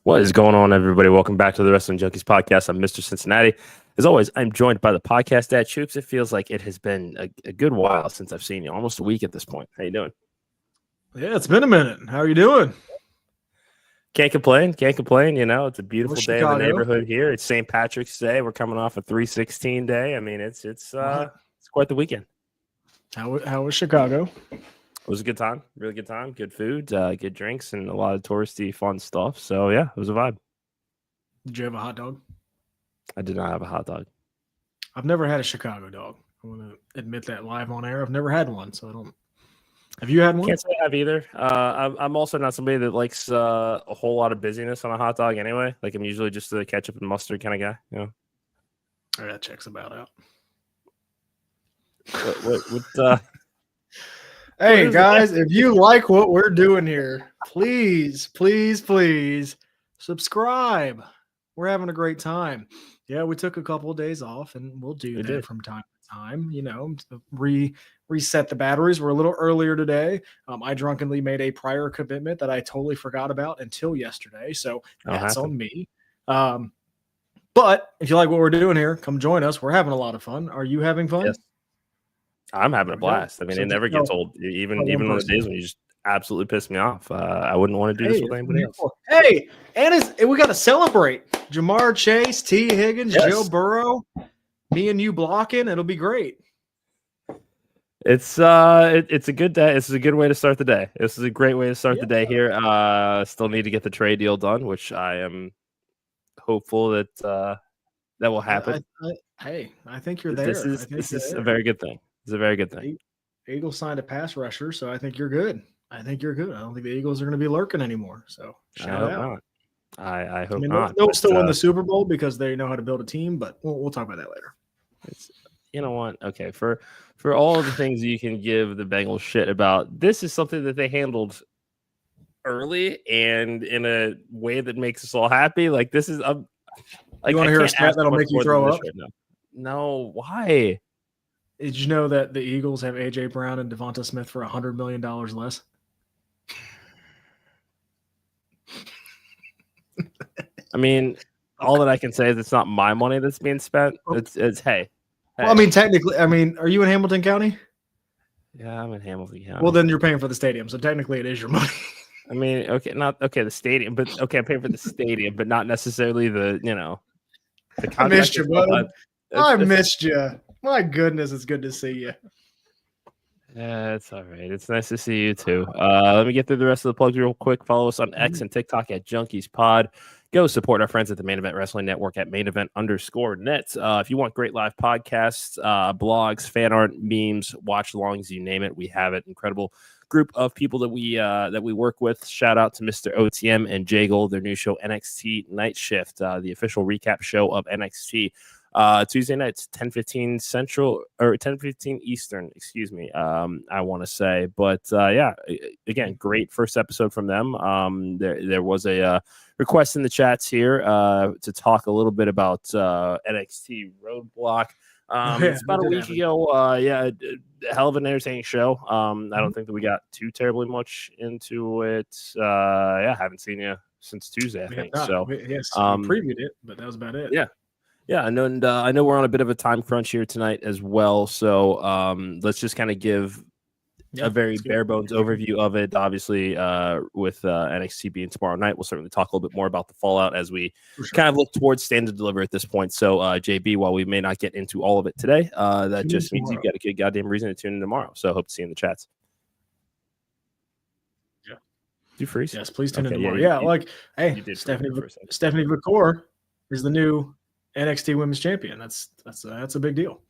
What is going on, everybody? Welcome back to the Wrestling Junkies Podcast. I'm Mr. Cincinnati. As always, I'm joined by the podcast dad, Choops. It feels like it has been a good while since I've seen you, almost a week at this point. How you doing? Yeah, it's been a minute. How are you doing? Can't complain. You know, it's a beautiful day in the Chicago. neighborhood here. It's St. Patrick's Day. We're coming off a 3/16 day. I mean, it's quite the weekend. How was Chicago? It was a good time, really good time. Good food, good drinks, and a lot of touristy fun stuff. So yeah, it was a vibe. Did you have a hot dog? I did not have a hot dog. I've never had a Chicago dog. I want to admit that live on air. I've never had one, so I don't. Have you had one? Can't say I have either. I'm also not somebody that likes a whole lot of busyness on a hot dog anyway. Like I'm usually just a ketchup and mustard kind of guy. You know. All right, that checks about out. What Hey guys, if you like what we're doing here, please subscribe. We're having a great time. Yeah, we took a couple of days off, and we'll do that from time to time. You know, to reset the batteries. We're a little earlier today. I drunkenly made a prior commitment that I totally forgot about until yesterday, so that's on me. But if you like what we're doing here, come join us. We're having a lot of fun. Are you having fun? Yes. I'm having a blast. I mean, it never gets old. Even on the days when you just absolutely piss me off. I wouldn't want to do this with anybody else. Hey, and we got to celebrate. Jamar Chase, T. Higgins, Joe Burrow, me and you blocking. It'll be great. It's a good day. This is a good way to start the day. This is a great way to start the day here. Still need to get the trade deal done, which I am hopeful that that will happen. I think you're there. This is a very good thing. It's a very good thing. Eagles signed a pass rusher, so I think you're good. I don't think the Eagles are going to be lurking anymore. So shout out. I hope not. They'll still win the Super Bowl because they know how to build a team, but we'll talk about that later. You know what? Okay, for all of the things you can give the Bengals shit about, this is something that they handled early and in a way that makes us all happy. Like this is you want to hear a stat that'll make you throw up? No, why? Did you know that the Eagles have A.J. Brown and Devonta Smith for $100 million less? I mean, all that I can say is it's not my money that's being spent. It's hey. Well, I mean, technically, are you in Hamilton County? Yeah, I'm in Hamilton County. Well, then you're paying for the stadium, so technically it is your money. I mean, the stadium, but I'm paying for the stadium, but not necessarily the I missed you, bud. I missed you. My goodness, it's good to see you. Yeah, it's all right. It's nice to see you too. Let me get through the rest of the plugs real quick. Follow us on X and TikTok at Junkies Pod. Go support our friends at the Main Event Wrestling Network at mainevent_net. If you want great live podcasts, blogs, fan art, memes, watch alongs, you name it, we have it. Incredible group of people that we work with. Shout out to Mr. OTM and Jay Gold, their new show NXT Night Shift, the official recap show of NXT. Tuesday nights, 10:15 Central or 10:15 Eastern, excuse me. I want to say, but again, great first episode from them. There was a request in the chats here to talk a little bit about NXT Roadblock. It's about a week ago. A hell of an entertaining show. I don't think that we got too terribly much into it. I haven't seen you since Tuesday, I think. So we previewed it, but that was about it. Yeah, I know we're on a bit of a time crunch here tonight as well. So let's just kind of give a very bare bones overview of it. Obviously, with NXT being tomorrow night, we'll certainly talk a little bit more about the fallout as we kind of look towards Stand to Deliver at this point. So, JB, while we may not get into all of it today, that just means you've got a good goddamn reason to tune in tomorrow. So, hope to see you in the chats. Yeah. You freeze? Yes, please tune in tomorrow. Stephanie McCour is the new NXT Women's Champion. That's a big deal.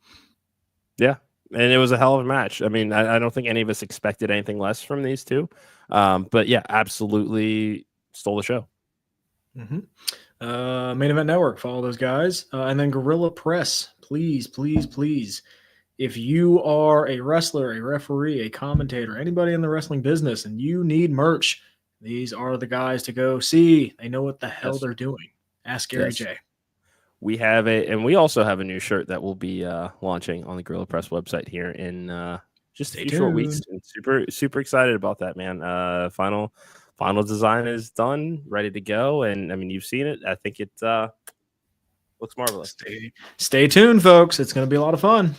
Yeah, and it was a hell of a match. I mean, I don't think any of us expected anything less from these two. But yeah, absolutely stole the show. Mm-hmm. Main Event Network, follow those guys. And then Gorilla Press, please. If you are a wrestler, a referee, a commentator, anybody in the wrestling business, and you need merch, these are the guys to go see. They know what the hell they're doing. Ask Gary J. We have and we also have a new shirt that will be launching on the Gorilla Press website here in just a few short weeks. And super excited about that, man. Final final design is done, ready to go. And I mean, you've seen it. I think it looks marvelous. Stay tuned, folks. It's going to be a lot of fun.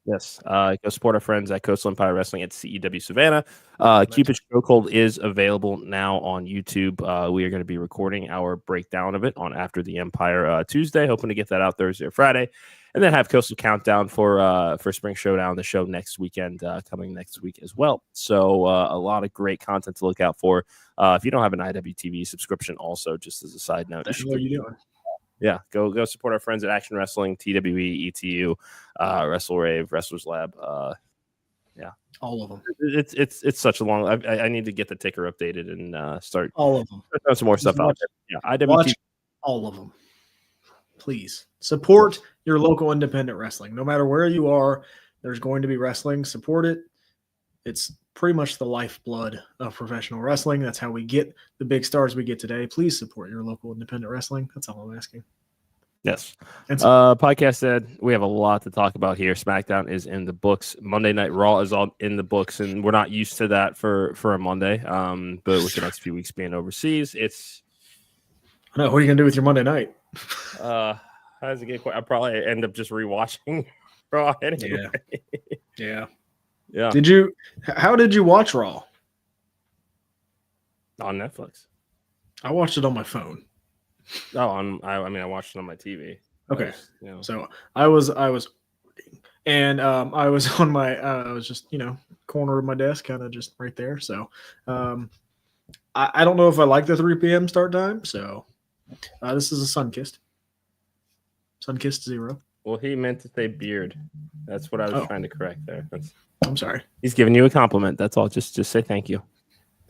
Yes. Go support our friends at Coastal Empire Wrestling at CEW Savannah. Cupid's Chokehold is available now on YouTube. We are going to be recording our breakdown of it on After the Empire Tuesday, hoping to get that out Thursday or Friday. And then have Coastal Countdown for Spring Showdown, the show next weekend, coming next week as well. So a lot of great content to look out for. If you don't have an IWTV subscription, also, just as a side note. What are you doing? Yeah, go support our friends at Action Wrestling, TWE, ETU, Wrestle Rave, Wrestlers Lab. Yeah, all of them. It's such a long. I need to get the ticker updated and start all of them. Some more stuff out there. Yeah, IWTV. Watch all of them. Please support your local independent wrestling. No matter where you are, there's going to be wrestling. Support it. It's pretty much the lifeblood of professional wrestling. That's how we get the big stars we get today. Please support your local independent wrestling. That's all I'm asking. Yes. Podcast said we have a lot to talk about here. SmackDown is in the books. Monday Night Raw is all in the books, and we're not used to that for a Monday. But with the next few weeks being overseas, it's. I know. What are you gonna do with your Monday night? That's a good question. I probably end up just rewatching Raw anyway. Yeah. Yeah. How did you watch Raw? On Netflix. I watched it on my phone. Oh, I watched it on my TV. Okay. So I was and I was on my I was just, corner of my desk, kind of just right there. So I don't know if I like the 3 p.m. start time. So this is a Sunkissed 0. Well, he meant to say beard. That's what I was trying to correct there. I'm sorry. He's giving you a compliment. That's all. Just say thank you.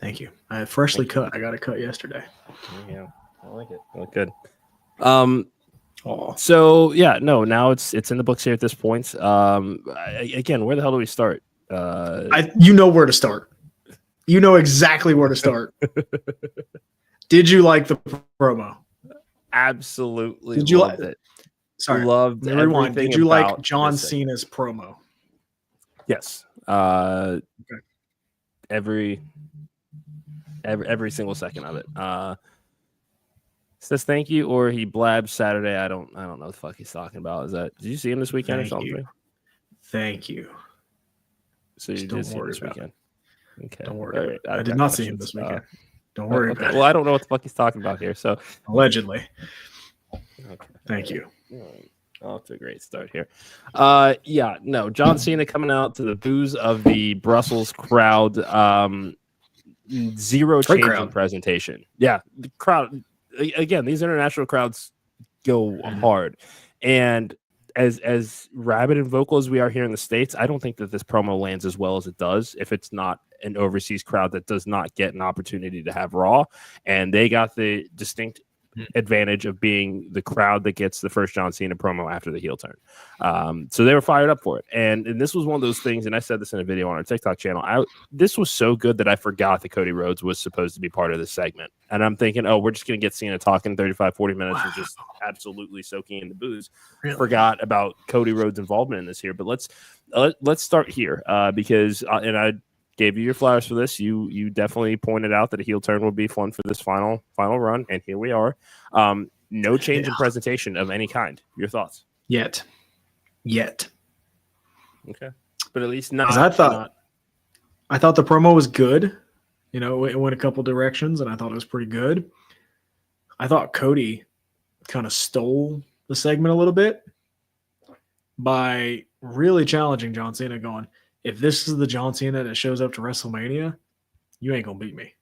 Thank you. I freshly cut. I got it cut yesterday. Yeah, I like it. I look good. So yeah, no. Now it's in the books here at this point. Again, where the hell do we start? You know where to start. You know exactly where to start. Did you like the promo? Absolutely. Did you loved it? Sorry, loved everything. Did you like about John Cena's promo? Yes. Okay. Every single second of it. Says thank you, or he blabs Saturday. I don't know what the fuck he's talking about. Did you see him this weekend or something? Thank you. So you did see him this weekend. Okay. Don't worry. Right. I did not see him this weekend. Don't worry about it. Well, I don't know what the fuck he's talking about here. So allegedly. Okay. Thank you. Oh, it's a great start here. John Cena coming out to the boos of the Brussels crowd. Zero change in presentation. Yeah, the crowd. Again, these international crowds go hard, and as rabid and vocal as we are here in the States, I don't think that this promo lands as well as it does if it's not an overseas crowd that does not get an opportunity to have Raw, and they got the distinct advantage of being the crowd that gets the first John Cena promo after the heel turn. So they were fired up for it. And this was one of those things, and I said this in a video on our TikTok channel. This was so good that I forgot that Cody Rhodes was supposed to be part of this segment. And I'm thinking, we're just going to get Cena talking 35, 40 minutes and just absolutely soaking in the booze. Really? Forgot about Cody Rhodes' involvement in this here. But let's start here because, and I gave you your flowers for this. You definitely pointed out that a heel turn would be fun for this final run, and here we are. No change in presentation of any kind. Your thoughts? Yet. Okay, but at least not. I thought the promo was good. It went a couple directions, and I thought it was pretty good. I thought Cody kind of stole the segment a little bit by really challenging John Cena, going, if this is the John Cena that shows up to WrestleMania, you ain't gonna beat me.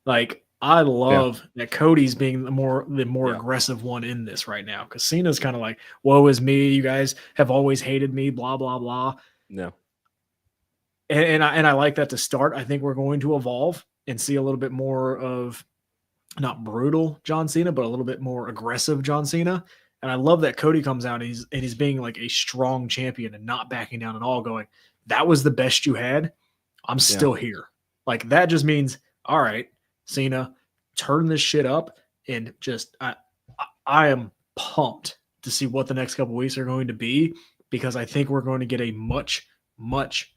Like, I love that Cody's being the more aggressive one in this right now, because Cena's kind of like, woe is me, you guys have always hated me, blah blah blah. No. And I like that to start. I think we're going to evolve and see a little bit more of not brutal John Cena, but a little bit more aggressive John Cena. And I love that Cody comes out and he's being like a strong champion and not backing down at all, going, that was the best you had. I'm still here. Like, that just means, all right, Cena, turn this shit up, and just I am pumped to see what the next couple weeks are going to be, because I think we're going to get a much, much,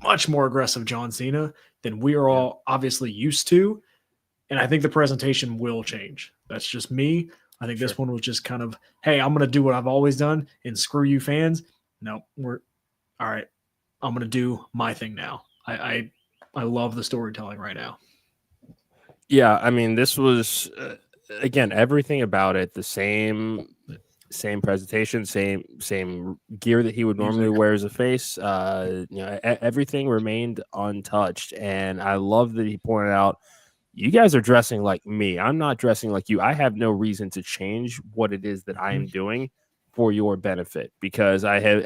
much more aggressive John Cena than we are all obviously used to. And I think the presentation will change. That's just me. I think this one was just kind of, hey, I'm going to do what I've always done and screw you fans. No, we're all right. I'm going to do my thing now. I love the storytelling right now. Yeah, I mean, this was again, everything about it, the same presentation, same gear that he would normally wear as a face. Everything remained untouched, and I love that he pointed out, you guys are dressing like me. I'm not dressing like you. I have no reason to change what it is that I am doing for your benefit, because I have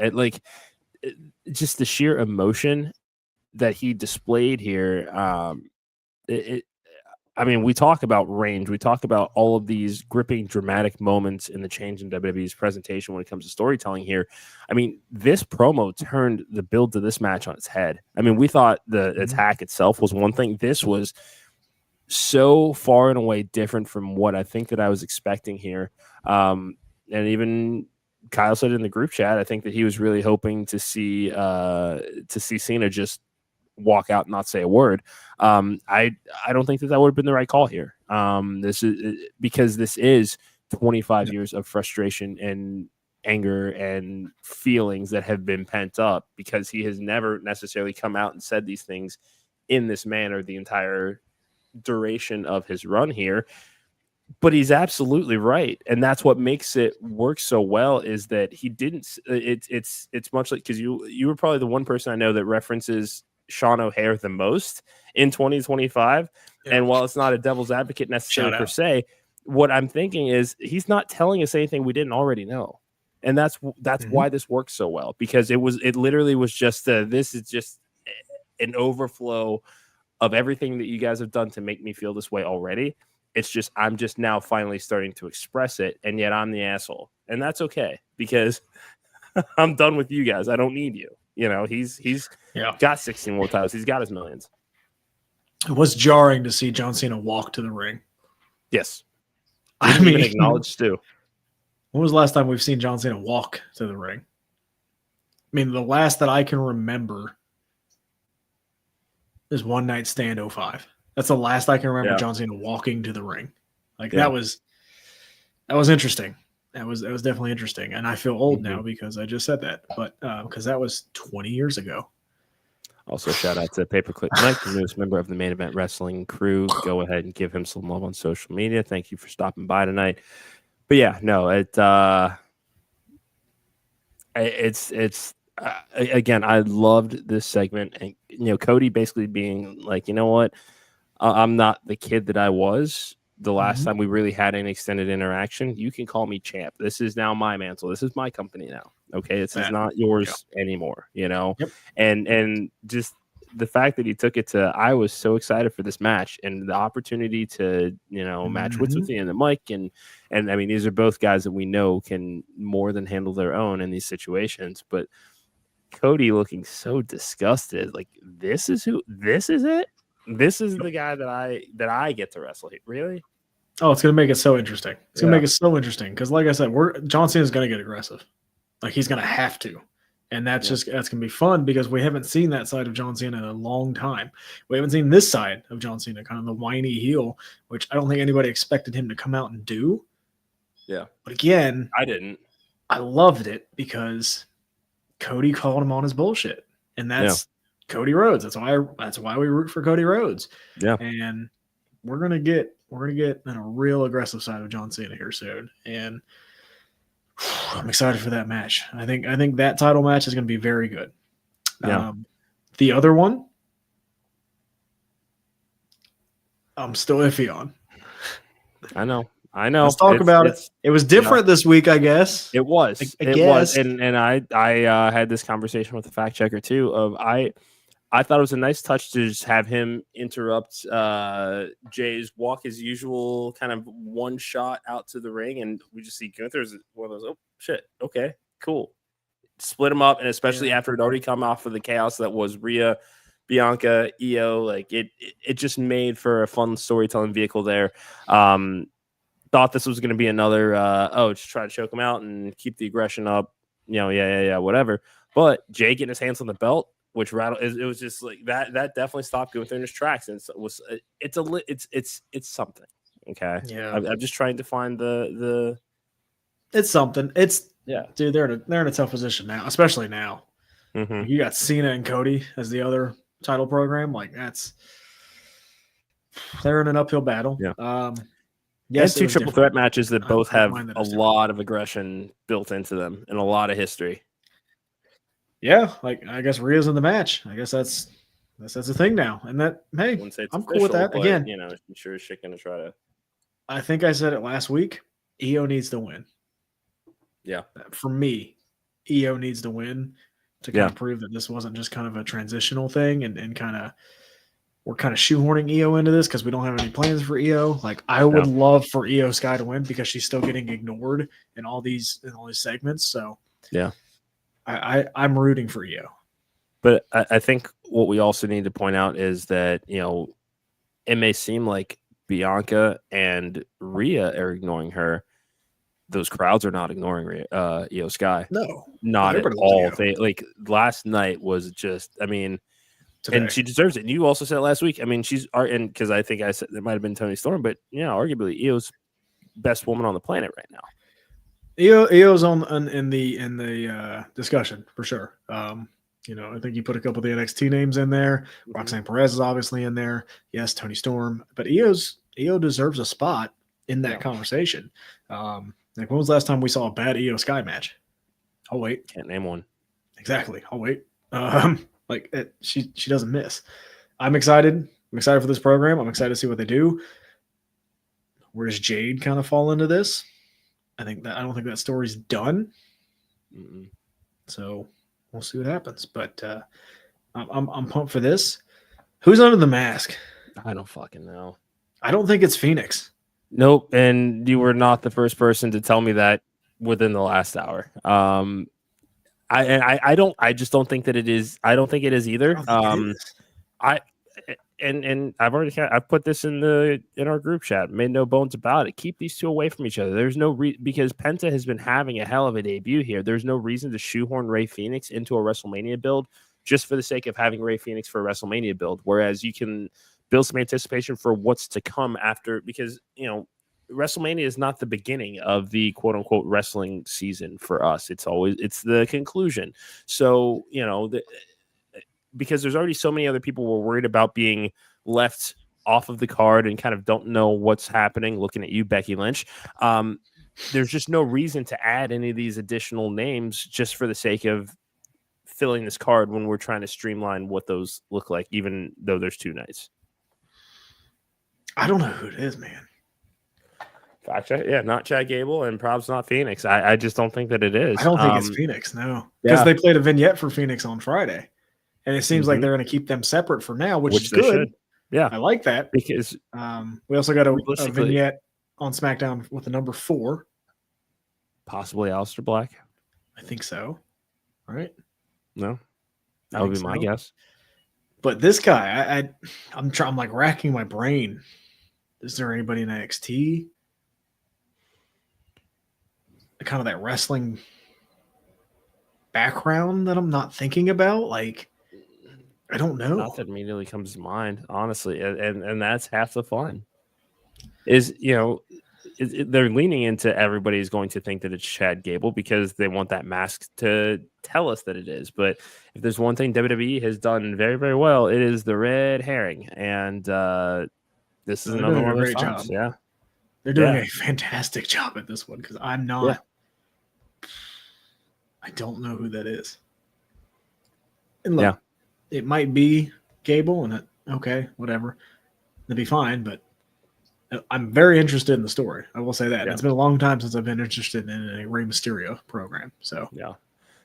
just the sheer emotion that he displayed here. I mean, we talk about range. We talk about all of these gripping, dramatic moments in the change in WWE's presentation when it comes to storytelling here. I mean, this promo turned the build to this match on its head. I mean, we thought the attack itself was one thing. This was so far and away different from what I think that I was expecting here. And even Kyle said in the group chat, I think that he was really hoping to see Cena just walk out and not say a word. I don't think that would have been the right call here. This is 25 years of frustration and anger and feelings that have been pent up, because he has never necessarily come out and said these things in this manner the entire duration of his run here. But he's absolutely right, and that's what makes it work so well, is that he didn't. It's much like, because you were probably the one person I know that references Sean O'Hare the most in 2025. Yeah. And while it's not a devil's advocate necessarily per se, what I'm thinking is he's not telling us anything we didn't already know. And that's why this works so well, because it literally was just this is just an overflow of everything that you guys have done to make me feel this way already. It's just, I'm just now finally starting to express it, and yet I'm the asshole. And that's okay, because I'm done with you guys. I don't need you. You know, he's got 16 more titles. He's got his millions. It was jarring to see John Cena walk to the ring. Yes. I mean, even acknowledged too. When was the last time we've seen John Cena walk to the ring? I mean, the last that I can remember is One Night Stand 05. That's the last I can remember John Cena walking to the ring. That was interesting. That was definitely interesting. And I feel old now because I just said that, but because that was 20 years ago. Also, shout out to Paperclip Mike, the newest member of the Main Event Wrestling crew. Go ahead and give him some love on social media. Thank you for stopping by tonight. But yeah, no, it's again, I loved this segment, and Cody basically being like, you know what, I'm not the kid that I was the last time we really had an extended interaction. You can call me champ. This is now my mantle. This is my company now. Okay, this is not yours anymore. And just the fact that he took it to, I was so excited for this match and the opportunity to match wits with Ian and Mike, and I mean, these are both guys that we know can more than handle their own in these situations. But Cody looking so disgusted, like this is it. This is the guy that I get to wrestle. Really? Oh, it's gonna make it so interesting. It's gonna make it so interesting because, like I said, John Cena's gonna get aggressive. Like he's gonna have to, and that's gonna be fun because we haven't seen that side of John Cena in a long time. We haven't seen this side of John Cena, kind of the whiny heel, which I don't think anybody expected him to come out and do. Yeah, but again, I didn't. I loved it because Cody called him on his bullshit, and that's Cody Rhodes. That's why we root for Cody Rhodes. Yeah, and we're gonna get in a real aggressive side of John Cena here soon, and I'm excited for that match. I think that title match is going to be very good. Yeah. The other one, I'm still iffy on. I know. Let's talk about it. It was different this week, I guess. It was. It was. And I had this conversation with the fact checker too. I thought it was a nice touch to just have him interrupt Jay's walk, his usual kind of one shot out to the ring, and we just see Gunther's one of those. Oh shit! Okay, cool. Split him up, and especially after it already come off of the chaos that was Rhea, Bianca, Io, like it just made for a fun storytelling vehicle there. Thought this was going to be another just try to choke him out and keep the aggression up. Whatever. But Jay getting his hands on the belt. which it was just like that definitely stopped going through his tracks, and it's something. Okay, yeah, I'm just trying to find the it's something. It's yeah, dude, they're in a tough position now, especially now. mm-hmm. You got Cena and Cody as the other title program. Like they're in an uphill battle. Yeah. Yes, and 2 triple threat matches that both have a lot of aggression built into them and a lot of history. Yeah, like I guess Rhea's in the match. I guess that's a thing now. And that hey, I'm cool with that. Again, you know, I'm sure she's gonna try to. I think I said it last week. EO needs to win. Yeah, for me, EO needs to win to kind of prove that this wasn't just kind of a transitional thing, and kind of. We're kind of shoehorning EO into this because we don't have any plans for EO. Like I would love for EO Sky to win because she's still getting ignored in all these segments. So yeah, I'm rooting for EO. But I think what we also need to point out is that, you know, it may seem like Bianca and Rhea are ignoring her. Those crowds are not ignoring EO Sky. No, not at all. They like last night was just. I mean. Today. And she deserves it. And you also said it last week. I mean, and because I think I said it might have been Toni Storm, but yeah, arguably EO's best woman on the planet right now. EO's in the discussion for sure. You know, I think you put a couple of the NXT names in there. Mm-hmm. Roxanne Perez is obviously in there. Yes, Toni Storm, but EO deserves a spot in that conversation. Like when was the last time we saw a bad EO Sky match? I'll wait. Can't name one. Exactly. I'll wait. She doesn't miss. I'm excited. I'm excited for this program. I'm excited to see what they do. Where does Jade kind of fall into this? I don't think that story's done. Mm-mm. So we'll see what happens. But I'm pumped for this. Who's under the mask? I don't fucking know. I don't think it's Phoenix. Nope. And you were not the first person to tell me that within the last hour. I just don't think that it is. I don't think it is either. I've put this in our group chat. Made no bones about it. Keep these two away from each other. There's no because Penta has been having a hell of a debut here. There's no reason to shoehorn Rey Fenix into a WrestleMania build just for the sake of having Rey Fenix for a WrestleMania build. Whereas you can build some anticipation for what's to come after, because you know. WrestleMania is not the beginning of the quote unquote wrestling season for us. It's the conclusion. So, you know, because there's already so many other people who are worried about being left off of the card and kind of don't know what's happening. Looking at you, Becky Lynch. There's just no reason to add any of these additional names just for the sake of filling this card when we're trying to streamline what those look like, even though there's 2 nights. I don't know who it is, man. Fact check. Yeah, not Chad Gable, and prob's not Phoenix. I just don't think that it is. I don't think it's Phoenix, no. Because they played a vignette for Phoenix on Friday. And it seems like they're going to keep them separate for now, which is good. Should. Yeah. I like that. Because we also got a vignette on SmackDown with the number 4. Possibly Aleister Black. I think so. Right? No. That would be my guess. But this guy, I'm like racking my brain. Is there anybody in NXT? Kind of that wrestling background that I'm not thinking about. Like, I don't know. Nothing immediately comes to mind, honestly, and that's half the fun. Is they're leaning into everybody's going to think that it's Chad Gable because they want that mask to tell us that it is. But if there's one thing WWE has done very, very well, it is the red herring, and this is another one of those times. Yeah, they're doing a fantastic job at this one because I'm not. Yeah. I don't know who that is. And look, it might be Gable, and okay, whatever. It'd be fine, but I'm very interested in the story. I will say that. Yeah. It's been a long time since I've been interested in a Rey Mysterio program. So yeah.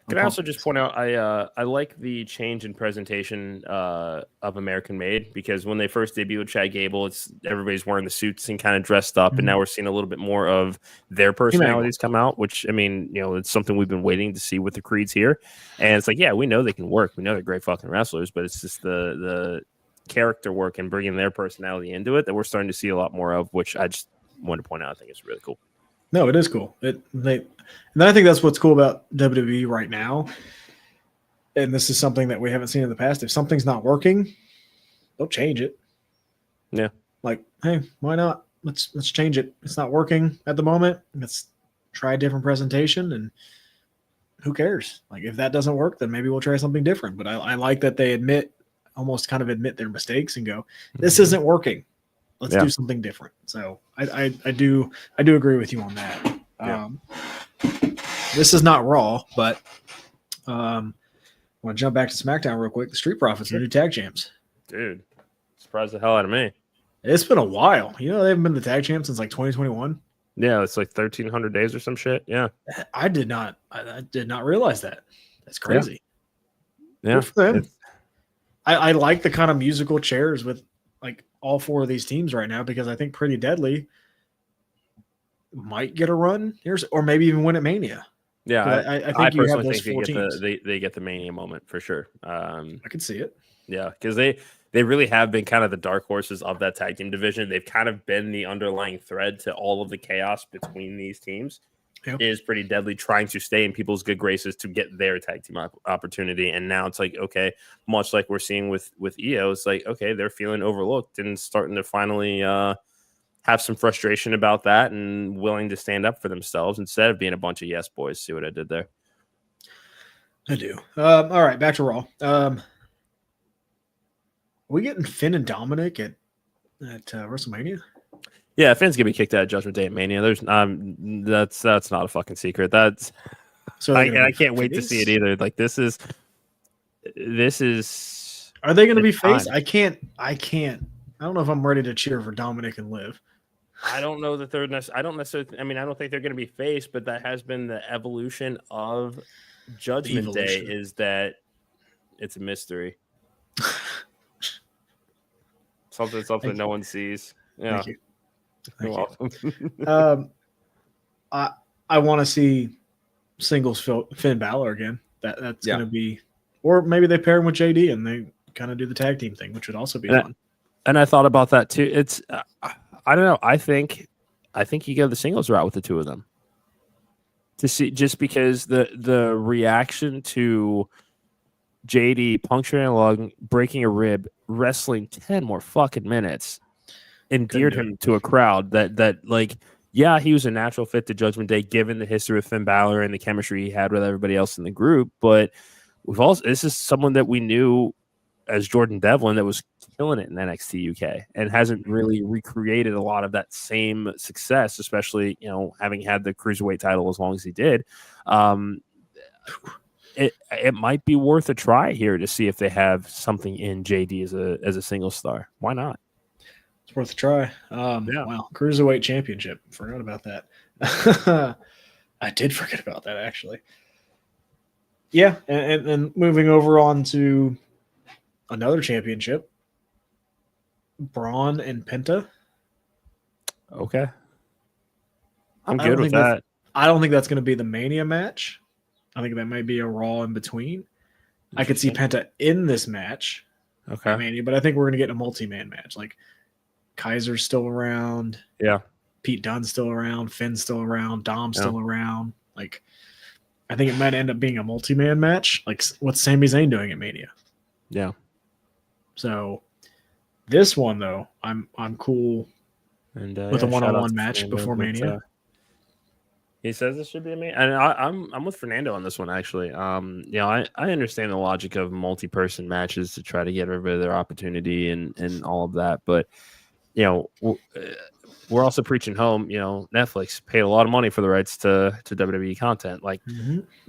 Can I also just point out, I like the change in presentation of American Made, because when they first debuted Chad Gable, everybody's wearing the suits and kind of dressed up, and now we're seeing a little bit more of their personalities come out, which, I mean, you know, it's something we've been waiting to see with the Creeds here. And it's like, yeah, we know they can work. We know they're great fucking wrestlers, but it's just the character work and bringing their personality into it that we're starting to see a lot more of, which I just want to point out. I think it's really cool. No, it is cool. And I think that's what's cool about WWE right now and this is something that we haven't seen in the past. If something's not working, they'll change it. Yeah. Like, hey, why not? Let's change it. It's not working at the moment. Let's try a different presentation, and who cares? Like, if that doesn't work, then maybe we'll try something different. But I like that they almost kind of admit their mistakes and go, this isn't working. Let's do something different. So I do agree with you on that. Yeah. This is not Raw, but I want to jump back to SmackDown real quick. The Street Profits, the new tag champs. Dude, surprised the hell out of me. It's been a while. You know, they haven't been the tag champs since like 2021. Yeah, it's like 1,300 days or some shit. Yeah. I did not realize that. That's crazy. Yeah. Good for them. I like the kind of musical chairs with like all four of these teams right now, because I think Pretty Deadly might get a run here, or maybe even win at Mania. Yeah, I think you have those four teams. They get the Mania moment for sure. I could see it. Yeah, because they really have been kind of the dark horses of that tag team division. They've kind of been the underlying thread to all of the chaos between these teams. Yep. Is Pretty Deadly trying to stay in people's good graces to get their tag team opportunity. And now it's like, okay, much like we're seeing with EO, it's like, okay, they're feeling overlooked and starting to finally have some frustration about that and willing to stand up for themselves instead of being a bunch of yes boys. See what I did there? I do. All right, back to Raw. Are we getting Finn and Dominic at WrestleMania? Yeah, Finn's gonna be kicked out of Judgment Day at Mania. There's that's not a fucking secret. That's so I can't wait to see it either. Like this is. Are they going to be face? I can't. I don't know if I'm ready to cheer for Dominic and Liv. I don't know that they're. I don't necessarily. I mean, I don't think they're going to be face, but that has been the evolution of Judgment Day. Is that it's a mystery. something no one sees. Yeah. Thank you. You're welcome. I want to see singles Finn Balor again. That's going to be, or maybe they pair him with JD and they kind of do the tag team thing, which would also be fun. And I thought about that too. It's I don't know. I think you go the singles route with the two of them to see, just because the reaction to JD puncturing a lung, breaking a rib, wrestling 10 more fucking minutes endeared him to a crowd that like, yeah, he was a natural fit to Judgment Day given the history of Finn Balor and the chemistry he had with everybody else in the group. But this is someone that we knew as Jordan Devlin that was killing it in NXT UK and hasn't really recreated a lot of that same success, especially, having had the cruiserweight title as long as he did. It might be worth a try here to see if they have something in JD as a single star. Why not? It's worth a try. Wow, cruiserweight championship. Forgot about that. I did forget about that, actually. Yeah, and moving over on to another championship, Braun and Penta. Okay, I'm good with that. I don't think that's going to be the Mania match. I think that might be a Raw in between. I could see Penta in this match, Mania, but I think we're going to get a multi-man match. Like Kaiser's still around. Yeah. Pete Dunne's still around. Finn's still around. Dom's still around. Like, I think it might end up being a multi-man match. Like, what's Sami Zayn doing at Mania? Yeah. So, this one though, I'm cool with a one-on-one match before Mania. He says this should be a Mania, and I'm with Fernando on this one actually. I understand the logic of multi-person matches to try to get everybody their opportunity and all of that, but we're also preaching home. Netflix paid a lot of money for the rights to WWE content. Like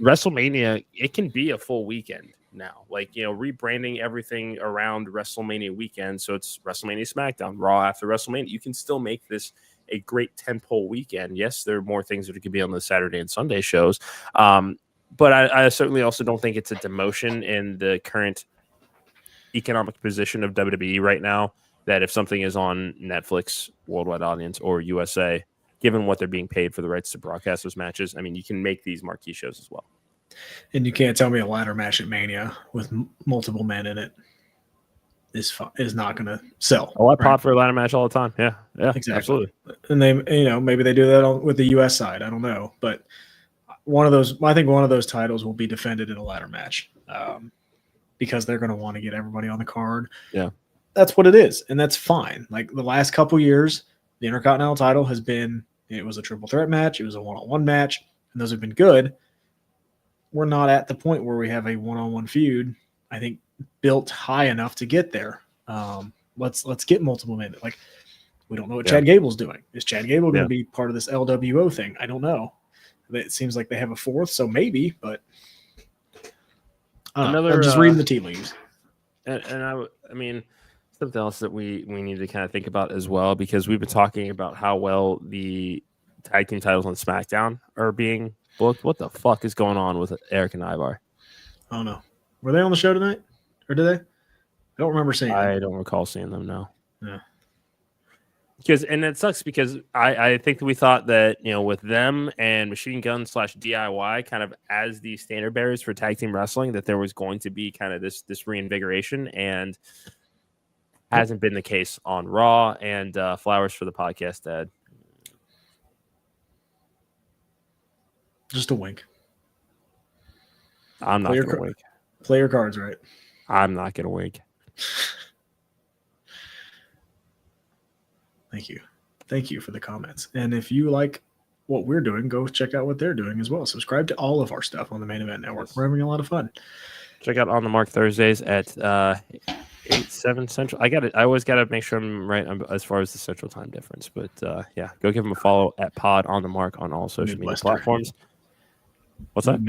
WrestleMania, it can be a full weekend now. Like, rebranding everything around WrestleMania weekend, so it's WrestleMania SmackDown, Raw after WrestleMania. You can still make this a great tentpole weekend. Yes, there are more things that could be on the Saturday and Sunday shows, but I certainly also don't think it's a demotion in the current economic position of WWE right now, that if something is on Netflix, worldwide audience, or USA, given what they're being paid for the rights to broadcast those matches, I mean, you can make these marquee shows as well. And you can't tell me a ladder match at Mania with multiple men in it is not going to sell. Oh, I pop for a ladder match all the time. Yeah, exactly. Absolutely. And they, maybe they do that with the US side. I don't know, but I think one of those titles will be defended in a ladder match. because they're going to want to get everybody on the card. Yeah. That's what it is, and that's fine. Like the last couple years, the Intercontinental title has been, it was a triple threat match, it was a one-on-one match, and those have been good. We're not at the point where we have a one-on-one feud, I think, built high enough to get there. Let's get multiple men. Like, we don't know what Chad Gable's doing. Is Chad Gable going to be part of this LWO thing? I don't know. It seems like they have a fourth, so maybe, but I'm just reading the tea leaves. And I mean, something else that we need to kind of think about as well, because we've been talking about how well the tag team titles on SmackDown are being booked. What the fuck is going on with Eric and Ivar? I don't know. Were they on the show tonight? Or did they? I don't remember seeing them. I don't recall seeing them, no. Yeah. And it sucks because I think that we thought that, with them and Machine Gun / DIY kind of as the standard bearers for tag team wrestling, that there was going to be kind of this reinvigoration, and hasn't been the case on Raw. And flowers for the podcast, Dad. Just a wink. I'm not going to wink. Play your cards right. I'm not going to wink. Thank you. Thank you for the comments. And if you like what we're doing, go check out what they're doing as well. Subscribe to all of our stuff on the Main Event Network. We're having a lot of fun. Check out On the Mark Thursdays at 8-7 Central. I always got to make sure I'm right as far as the Central Time difference. But go give them a follow at Pod On the Mark on all social media platforms. What's that?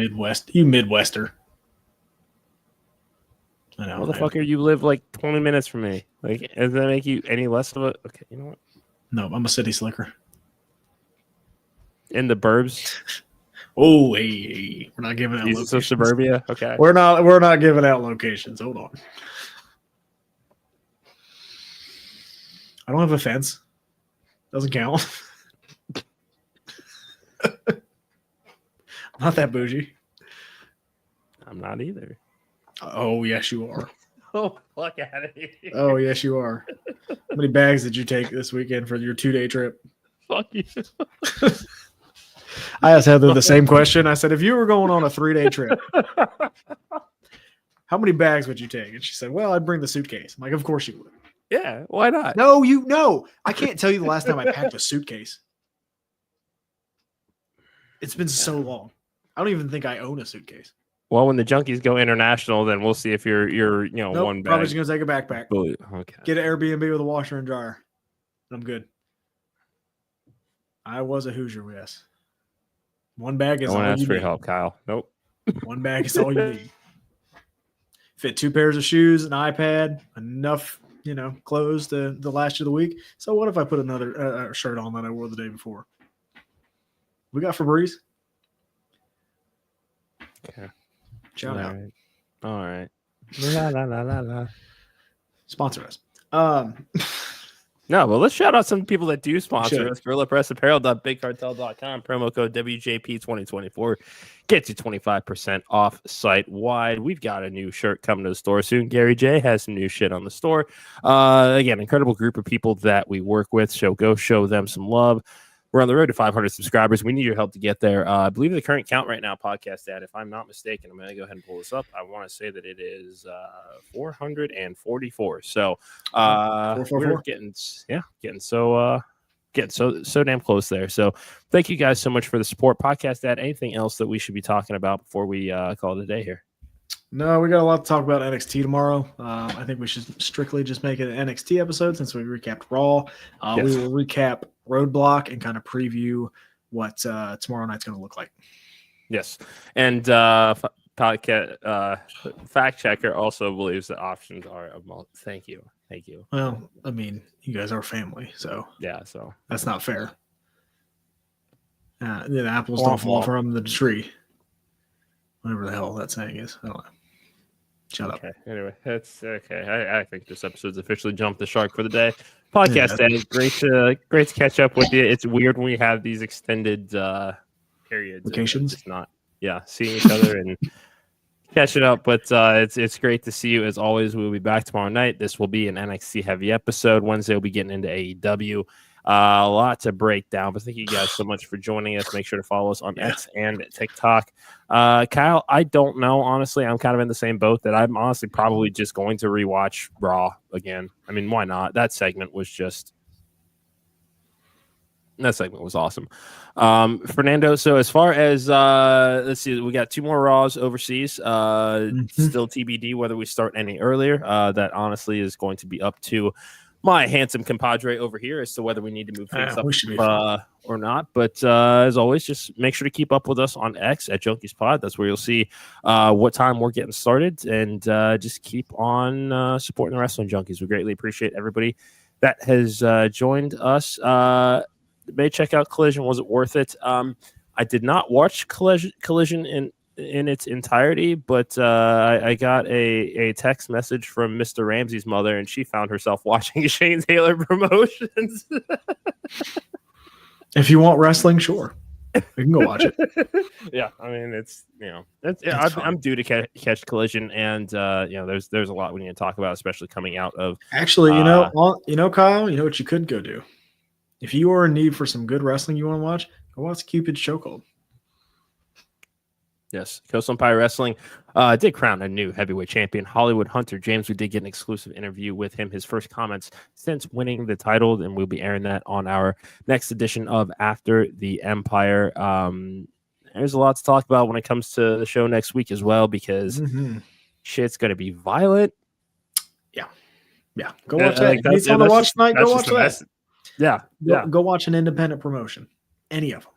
You Midwester. I know. Motherfucker, you live like 20 minutes from me. Like, does that make you any less of a? Okay, you know what? No, I'm a city slicker. In the burbs. Oh, hey, we're not giving out locations. So suburbia. Okay, we're not giving out locations. Hold on. I don't have a fence. Doesn't count. I'm not that bougie. I'm not either. Oh, yes, you are. Oh, fuck out of here. Oh, yes, you are. How many bags did you take this weekend for your 2-day trip? Fuck you. I asked Heather the same question. I said, if you were going on a 3-day trip, how many bags would you take? And she said, well, I'd bring the suitcase. I'm like, of course you would. Yeah, why not? No. I can't tell you the last time I packed a suitcase. It's been so long. I don't even think I own a suitcase. Well, when the Junkies go international, then we'll see if you're one bag. Probably just gonna take a backpack. Okay. Get an Airbnb with a washer and dryer. I'm good. I was a Hoosier, yes. One bag is all you need. for your help, Kyle. Nope. One bag is all you need. Fit 2 pairs of shoes, an iPad, enough, clothes to last you the week. So what if I put another shirt on that I wore the day before? We got Febreze. Okay. Shout out. All right. La. Sponsor us. No, but let's shout out some people that do sponsor us. GorillaPressApparel.BigCartel.com. Promo code WJP2024 gets you 25% off site wide. We've got a new shirt coming to the store soon. Gary J has some new shit on the store. Again, incredible group of people that we work with. So go show them some love. We're on the road to 500 subscribers. We need your help to get there. I believe the current count right now, podcast ad, if I'm not mistaken, I'm going to go ahead and pull this up. I want to say that it is 444. So we're getting so damn close there. So thank you guys so much for the support. Podcast ad, anything else that we should be talking about before we call it a day here? No, we got a lot to talk about NXT tomorrow. I think we should strictly just make it an NXT episode since we recapped Raw. We will recap Roadblock and kind of preview what tomorrow night's going to look like. Yes. And fact checker also believes that options are a multi. Thank you. Well, I mean, you guys are family, so yeah, so that's not fair. The apples don't fall from the tree. Whatever the hell that saying is. I don't know. Shut up. Anyway, that's okay. I think this episode's officially jumped the shark for the day. Podcast day. Great to catch up with you. It's weird when we have these extended periods. Vacations. It's not seeing each other and catching up. But it's great to see you as always. We'll be back tomorrow night. This will be an NXT heavy episode. Wednesday we'll be getting into AEW. A lot to break down, but thank you guys so much for joining us. Make sure to follow us on X and TikTok. Kyle, I don't know, honestly. I'm kind of in the same boat that I'm honestly probably just going to rewatch Raw again. I mean, why not? That segment was awesome. Fernando, so as far as let's see, we got 2 more Raws overseas. Still TBD whether we start any earlier. That honestly is going to be up to my handsome compadre over here as to whether we need to move things up or not. But as always, just make sure to keep up with us on X at Junkies Pod. That's where you'll see what time we're getting started, and just keep on supporting the Wrestling Junkies. We greatly appreciate everybody that has joined us. May check out Collision. Was it worth it? I did not watch Collision in its entirety, but I got a text message from Mr. Ramsey's mother, and she found herself watching Shane Taylor Promotions. If you want wrestling, sure, you can go watch it. Yeah, I mean, I'm due to catch Collision, and there's a lot we need to talk about, especially coming out of. Actually, Kyle, you know what you could go do. If you are in need for some good wrestling you want to watch, go watch Cupid's Chokehold. Yes, Coast Empire Wrestling did crown a new heavyweight champion, Hollywood Hunter James. We did get an exclusive interview with him, his first comments since winning the title, and we'll be airing that on our next edition of After the Empire. There's a lot to talk about when it comes to the show next week as well, because shit's going to be violent. Yeah. Go watch that. If it's on the watch tonight, go watch that. Yeah. Go watch an independent promotion. Any of them.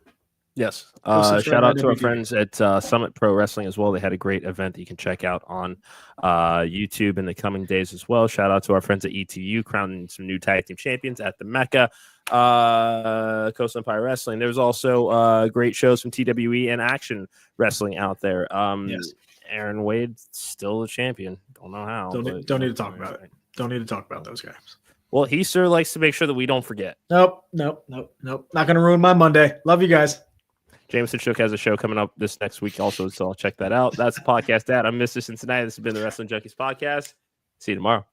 Yes. Shout out to our friends at Summit Pro Wrestling as well. They had a great event that you can check out on YouTube in the coming days as well. Shout out to our friends at ETU, crowning some new tag team champions at the Mecca. Coast Empire Wrestling. There's also great shows from TWE and Action Wrestling out there. Yes. Aaron Wade still the champion. Don't know how. Don't need to talk about it. Don't need to talk about those guys. Well, he sure likes to make sure that we don't forget. Nope. Not going to ruin my Monday. Love you guys. Jameson Shook has a show coming up this next week also, so I'll check that out. That's the podcast, Dad. I'm Mr. Cincinnati. This has been the Wrestling Junkies Podcast. See you tomorrow.